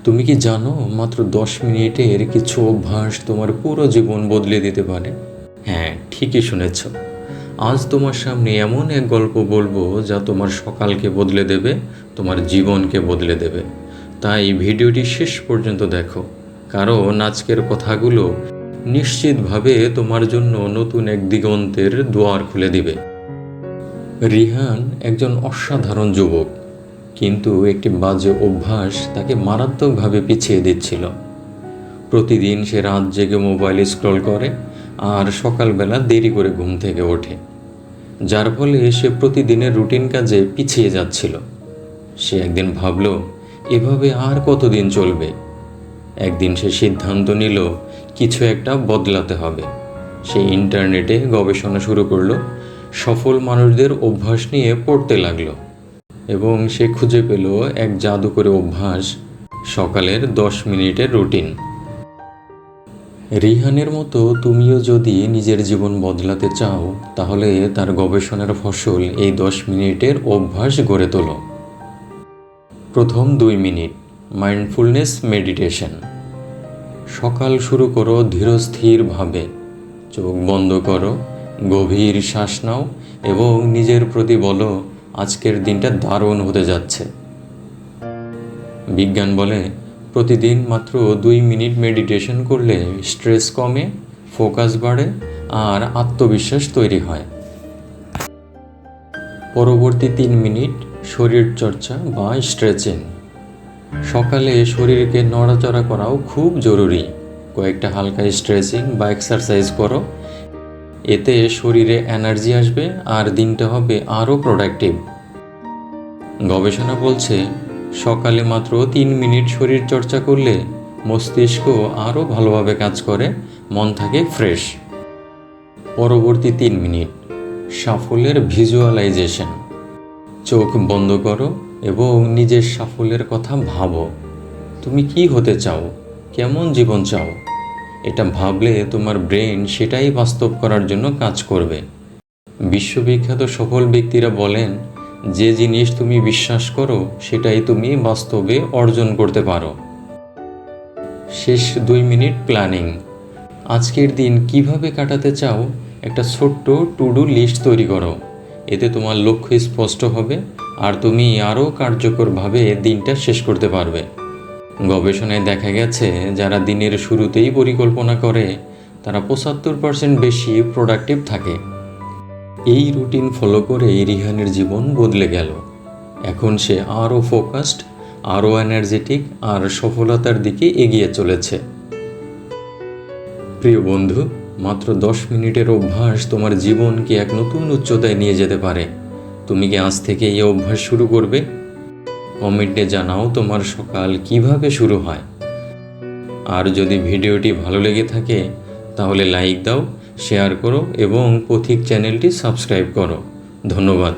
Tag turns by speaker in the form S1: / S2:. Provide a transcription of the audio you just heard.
S1: তুমি কি জানো মাত্র 10 মিনিটের কিছু অভ্যাস তোমার পুরো জীবন বদলে দিতে পারে? হ্যাঁ, ঠিকই শুনেছ। আজ তোমার সামনে এমন এক গল্প বলবো যা তোমার সকালকে বদলে দেবে, তোমার জীবনকে বদলে দেবে। তাই ভিডিওটি শেষ পর্যন্ত দেখো, কারণ আজকের কথাগুলো নিশ্চিতভাবে তোমার জন্য নতুন এক দিগন্তের দুয়ার খুলে দিবে। রিহান একজন অসাধারণ যুবক, কিন্তু একটি বাজে অভ্যাস তাকে মারাত্মকভাবে পিছিয়ে দিচ্ছিল। প্রতিদিন সে রাত জেগে মোবাইল স্ক্রল করে আর সকালবেলা দেরি করে ঘুম থেকে ওঠে, যার ফলে সে প্রতিদিনের রুটিন কাজে পিছিয়ে যাচ্ছিল। সে একদিন ভাবল, এভাবে আর কতদিন চলবে। একদিন সে সিদ্ধান্ত নিল কিছু একটা বদলাতে হবে। সে ইন্টারনেটে গবেষণা শুরু করলো, সফল মানুষদের অভ্যাস নিয়ে পড়তে লাগলো এবং সে খুঁজে পেল এক জাদুকরী অভ্যাস, সকালের 10 মিনিটের রুটিন। রিহানের মতো তুমিও যদি নিজের জীবন বদলাতে চাও, তাহলে তার গবেষণার ফসল এই 10 মিনিটের অভ্যাস গড়ে তোলো। প্রথম 2 মিনিট মাইন্ডফুলনেস মেডিটেশন। সকাল শুরু করো ধীরস্থিরভাবে। চোখ বন্ধ করো, গভীর শ্বাস নাও এবং নিজের প্রতি বলো, আজকের দিনটা দারুণ হতে যাচ্ছে। বিজ্ঞান বলে প্রতিদিন মাত্র 2 মিনিট মেডিটেশন করলে স্ট্রেস কমে, ফোকাস বাড়ে আর আত্মবিশ্বাস তৈরি হয়। পরবর্তী 3 মিনিট শরীর চর্চা বা স্ট্রেচিং। সকালে শরীরকে নড়াচড়া করাও খুব জরুরি। কয়েকটা হালকা স্ট্রেচিং বা এক্সারসাইজ করো, এতে শরীরে এনার্জি আসবে আর দিনটা হবে আরও প্রোডাক্টিভ। গবেষণা বলছে সকালে মাত্র 3 মিনিট শরীর চর্চা করলে মস্তিষ্ক আরও ভালোভাবে কাজ করে, মন থাকে ফ্রেশ। পরবর্তী 3 মিনিট সাফল্যের ভিজুয়ালাইজেশন। চোখ বন্ধ করো এবং নিজের সাফল্যের কথা ভাবো। তুমি কি হতে চাও, কেমন জীবন চাও? এটা ভাবলে তোমার ব্রেন সেটাই বাস্তব করার জন্য কাজ করবে। বিশ্ববিখ্যাত সফল ব্যক্তিরা বলেন, যে জিনিস তুমি বিশ্বাস করো সেটাই তুমি বাস্তবে অর্জন করতে পারো। শেষ 2 মিনিট প্ল্যানিং। আজকের দিন কিভাবে কাটাতে চাও, একটা ছোট্ট টু ডু লিস্ট তৈরি করো। এতে তোমার লক্ষ্য স্পষ্ট হবে আর তুমি আরও কার্যকরভাবে দিনটা শেষ করতে পারবে। গবেষণায় দেখা গেছে যারা দিনের শুরুতেই পরিকল্পনা করে তারা 75% বেশি প্রোডাক্টিভ থাকে। এই রুটিন ফলো করে রিহানের জীবন বদলে গেল। এখন সে আরও ফোকাসড, আরও এনার্জেটিক আর সফলতার দিকে এগিয়ে চলেছে। প্রিয় বন্ধু, মাত্র 10 মিনিটের অভ্যাস তোমার জীবনকে এক নতুন উচ্চতায় নিয়ে যেতে পারে। তুমি কি আজ থেকে এই অভ্যাস শুরু করবে? কমেন্টে জানাও তোমার সকাল কিভাবে শুরু হয়। আর যদি ভিডিওটি ভালো লেগে থাকে তাহলে লাইক দাও, শেয়ার করো এবং পথিক চ্যানেলটি সাবস্ক্রাইব করো। ধন্যবাদ।